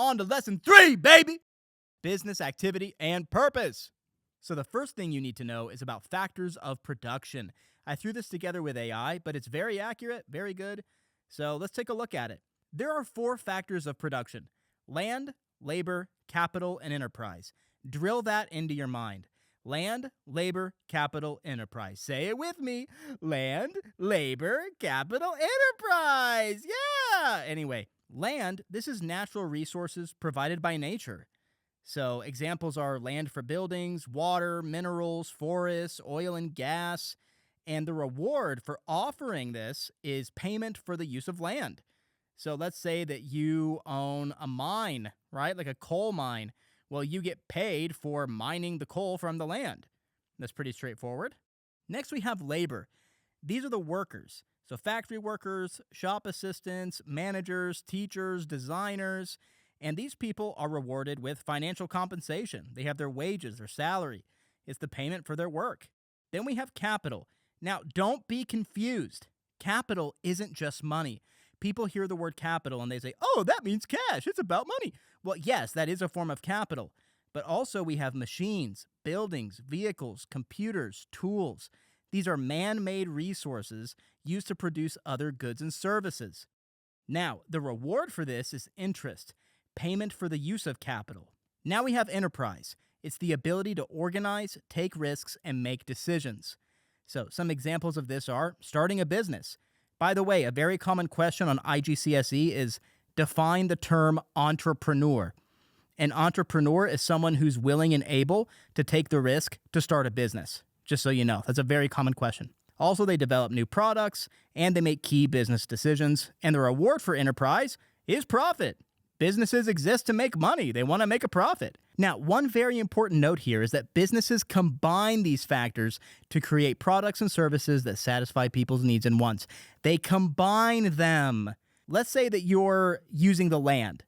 On to lesson 3, baby! Business activity and purpose. So the first thing you need to know is about factors of production. I threw this together with AI, but it's very accurate, very good. So let's take a look at it. There are 4 factors of production: land, labor, capital, and enterprise. Drill that into your mind. Land, labor, capital, enterprise. Say it with me. Land, labor, capital, enterprise. Yeah! Anyway, land, this is natural resources provided by nature. So examples are land for buildings, water, minerals, forests, oil and gas. And the reward for offering this is payment for the use of land. So let's say that you own a mine, right? Like a coal mine. Well, you get paid for mining the coal from the land. That's pretty straightforward. Next, we have labor. These are the workers. So factory workers, shop assistants, managers, teachers, designers. And these people are rewarded with financial compensation. They have their wages, their salary. It's the payment for their work. Then we have capital. Now, don't be confused. Capital isn't just money. People hear the word capital and they say, oh, that means cash. It's about money. Well, yes, that is a form of capital. But also we have machines, buildings, vehicles, computers, tools. These are man-made resources used to produce other goods and services. Now, the reward for this is interest, payment for the use of capital. Now we have enterprise. It's the ability to organize, take risks, and make decisions. So some examples of this are starting a business. By the way, a very common question on IGCSE is define the term entrepreneur. An entrepreneur is someone who's willing and able to take the risk to start a business. Just so you know, that's a very common question. Also, they develop new products and they make key business decisions. And the reward for enterprise is profit. Businesses exist to make money. They want to make a profit. Now, one very important note here is that businesses combine these factors to create products and services that satisfy people's needs and wants. They combine them. Let's say that you're using the land,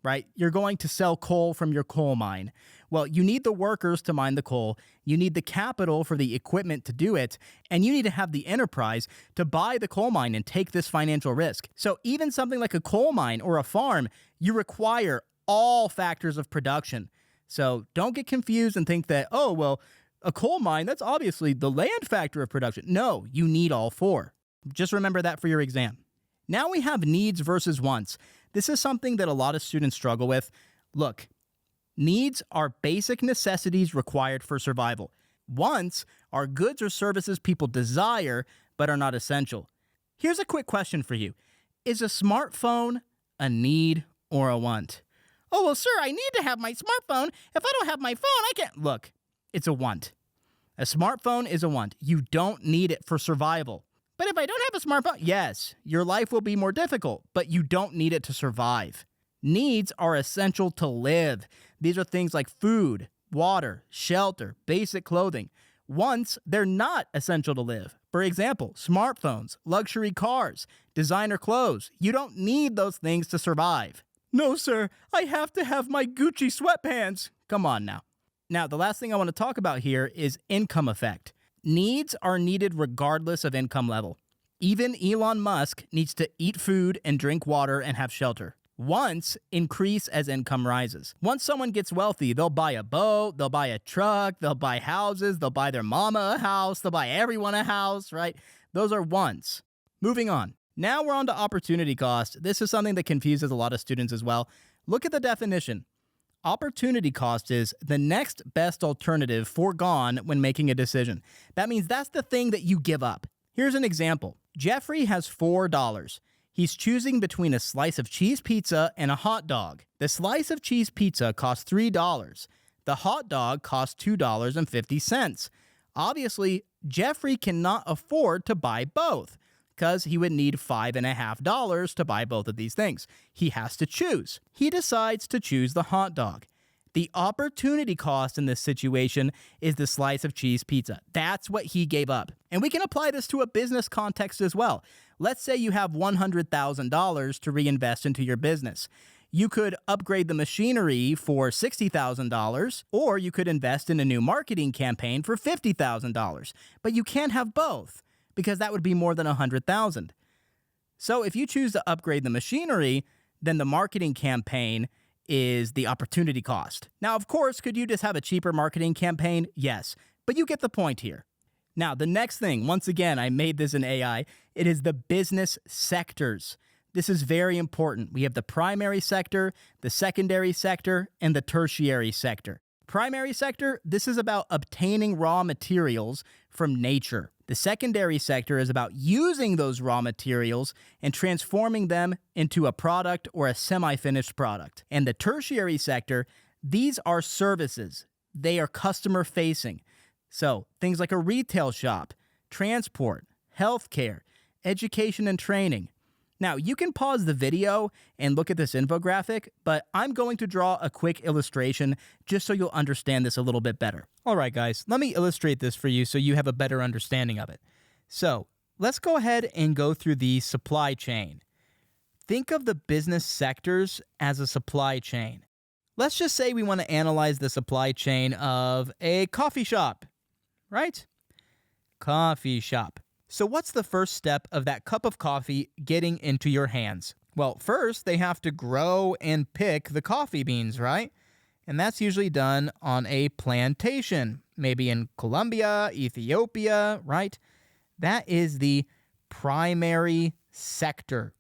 right? You're going to sell coal from your coal mine. Well, you need the workers to mine the coal. You need the capital for the equipment to do it. And you need to have the enterprise to buy the coal mine and take this financial risk. So even something like a coal mine or a farm, you require all factors of production. So don't get confused and think that, oh, well, a coal mine, that's obviously the land factor of production. No, you need all 4. Just remember that for your exam. Now we have needs versus wants. This is something that a lot of students struggle with. Look, needs are basic necessities required for survival. Wants are goods or services people desire but are not essential. Here's a quick question for you. Is a smartphone a need or a want? Oh, well, sir, I need to have my smartphone. If I don't have my phone, I can't. Look, it's a want. A smartphone is a want. You don't need it for survival. But if I don't have a smartphone, yes, your life will be more difficult, but you don't need it to survive. Needs are essential to live. These are things like food, water, shelter, basic clothing. Wants, they're not essential to live. For example, smartphones, luxury cars, designer clothes. You don't need those things to survive. No, sir, I have to have my Gucci sweatpants. Come on now. Now, the last thing I want to talk about here is income effect. Needs are needed regardless of income level. Even Elon Musk needs to eat food and drink water and have shelter. Wants increase as income rises. Once someone gets wealthy, they'll buy a boat, they'll buy a truck, they'll buy houses, they'll buy their mama a house, they'll buy everyone a house, right? Those are wants. Moving on. Now we're on to opportunity cost. This is something that confuses a lot of students as well. Look at the definition. Opportunity cost is the next best alternative foregone when making a decision. That means that's the thing that you give up. Here's an example. Jeffrey has $4. He's choosing between a slice of cheese pizza and a hot dog. The slice of cheese pizza costs $3. The hot dog costs $2.50. Obviously, Jeffrey cannot afford to buy both because he would need $5.50 to buy both of these things. He has to choose. He decides to choose the hot dog. The opportunity cost in this situation is the slice of cheese pizza. That's what he gave up. And we can apply this to a business context as well. Let's say you have $100,000 to reinvest into your business. You could upgrade the machinery for $60,000, or you could invest in a new marketing campaign for $50,000. But you can't have both, because that would be more than $100,000. So if you choose to upgrade the machinery, then the marketing campaign is the opportunity cost. Now, of course, could you just have a cheaper marketing campaign? Yes, but you get the point here. Now, the next thing, once again, I made this in AI, it is the business sectors. This is very important. We have the primary sector, the secondary sector, and the tertiary sector. Primary sector, this is about obtaining raw materials from nature. The secondary sector is about using those raw materials and transforming them into a product or a semi-finished product. And the tertiary sector, these are services. They are customer-facing. So things like a retail shop, transport, healthcare, education and training. Now, you can pause the video and look at this infographic, but I'm going to draw a quick illustration just so you'll understand this a little bit better. All right, guys, let me illustrate this for you so you have a better understanding of it. So let's go ahead and go through the supply chain. Think of the business sectors as a supply chain. Let's just say we want to analyze the supply chain of a coffee shop, right? Coffee shop. So what's the first step of that cup of coffee getting into your hands? Well, first, they have to grow and pick the coffee beans, right? And that's usually done on a plantation, maybe in Colombia, Ethiopia, right? That is the primary sector.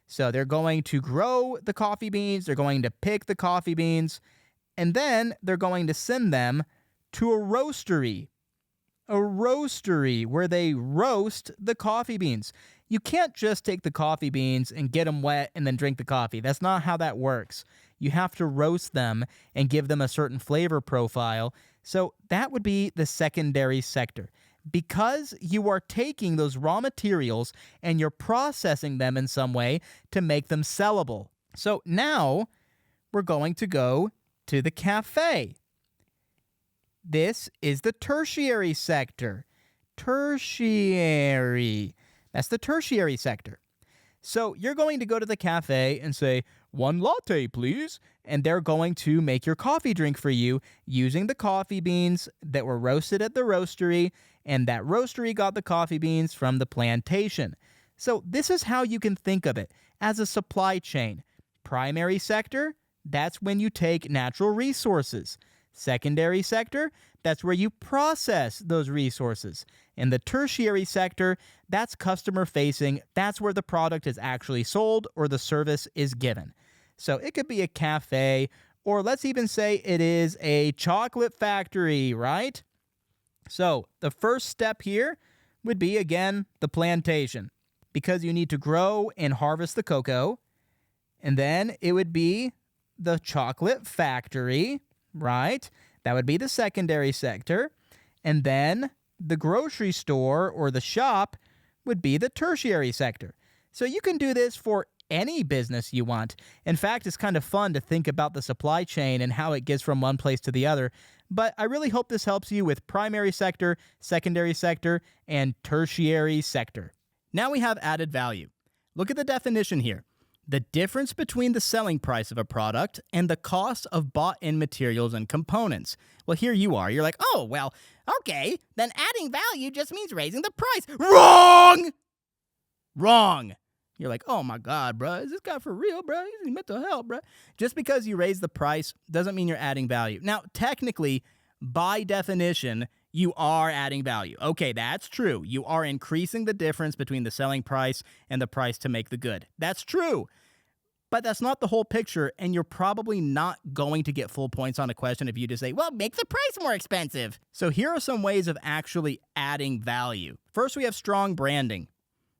So they're going to grow the coffee beans, they're going to pick the coffee beans, and then they're going to send them to a roastery. A roastery where they roast the coffee beans. You can't just take the coffee beans and get them wet and then drink the coffee. That's not how that works. You have to roast them and give them a certain flavor profile. So that would be the secondary sector. Because you are taking those raw materials and you're processing them in some way to make them sellable. So now we're going to go to the cafe. This is the tertiary sector. Tertiary. That's the tertiary sector. So you're going to go to the cafe and say, 1 latte, please. And they're going to make your coffee drink for you using the coffee beans that were roasted at the roastery. And that roastery got the coffee beans from the plantation. So this is how you can think of it as a supply chain. Primary sector, that's when you take natural resources. Secondary sector, that's where you process those resources. And the tertiary sector, that's customer facing. That's where the product is actually sold or the service is given. So it could be a cafe, or let's even say it is a chocolate factory, right? So the first step here would be, again, the plantation, because you need to grow and harvest the cocoa. And then it would be the chocolate factory, right? That would be the secondary sector. And then the grocery store or the shop would be the tertiary sector. So you can do this for any business you want. In fact, it's kind of fun to think about the supply chain and how it gets from one place to the other. But I really hope this helps you with primary sector, secondary sector, and tertiary sector. Now we have added value. Look at the definition here. The difference between the selling price of a product and the cost of bought-in materials and components. Well, here you are. You're like, oh, well, okay, then adding value just means raising the price. Wrong! Wrong. You're like, oh my God, bro, is this guy for real, bro? He's in mental health, bro. Just because you raise the price doesn't mean you're adding value. Now, technically, by definition, you are adding value. Okay, that's true. You are increasing the difference between the selling price and the price to make the good. That's true. But that's not the whole picture, and you're probably not going to get full points on a question if you just say, well, make the price more expensive. So here are some ways of actually adding value. First, we have strong branding,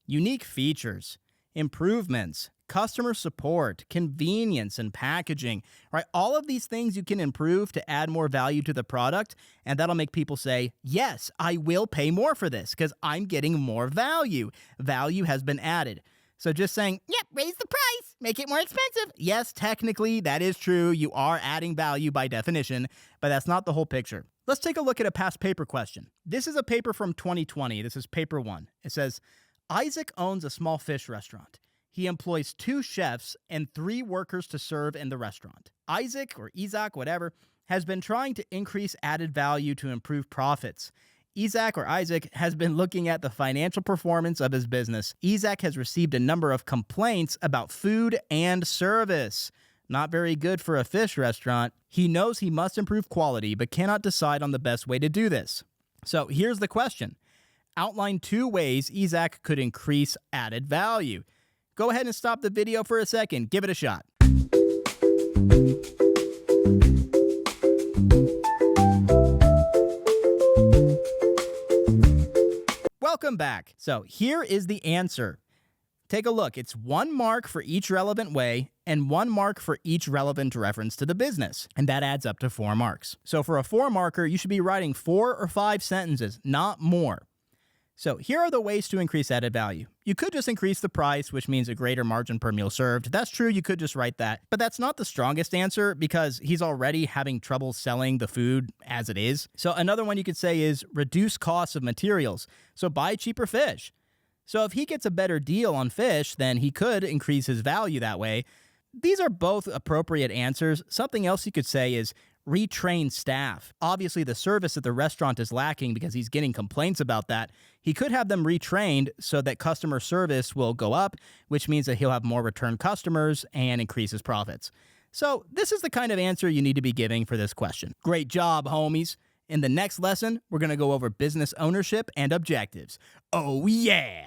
unique features, improvements, customer support, convenience, and packaging, right? All of these things you can improve to add more value to the product, and that'll make people say, yes, I will pay more for this because I'm getting more value. Value has been added. So just saying, yep, raise the price, make it more expensive. Yes, technically, that is true. You are adding value by definition, but that's not the whole picture. Let's take a look at a past paper question. This is a paper from 2020. This is paper 1. It says, Isaac owns a small fish restaurant. He employs 2 chefs and 3 workers to serve in the restaurant. Isaac, or Isaac, whatever, has been trying to increase added value to improve profits. Isaac, or Isaac, has been looking at the financial performance of his business. Isaac has received a number of complaints about food and service. not very good for a fish restaurant. He knows he must improve quality, but cannot decide on the best way to do this. So here's the question. Outline 2 ways Isaac could increase added value. Go ahead and stop the video for a second. Give it a shot. Welcome back. So here is the answer. Take a look. It's 1 mark for each relevant way and 1 mark for each relevant reference to the business. And that adds up to 4 marks. So for a 4 marker, you should be writing 4 or 5 sentences, not more. So here are the ways to increase added value. You could just increase the price, which means a greater margin per meal served. That's true, you could just write that. But that's not the strongest answer because he's already having trouble selling the food as it is. So another one you could say is reduce costs of materials. So buy cheaper fish. So if he gets a better deal on fish, then he could increase his value that way. These are both appropriate answers. Something else you could say is retrain staff. Obviously, the service at the restaurant is lacking because he's getting complaints about that. He could have them retrained so that customer service will go up, which means that he'll have more return customers and increase his profits. So this is the kind of answer you need to be giving for this question. Great job, homies. In the next lesson, we're going to go over business ownership and objectives. Oh, yeah!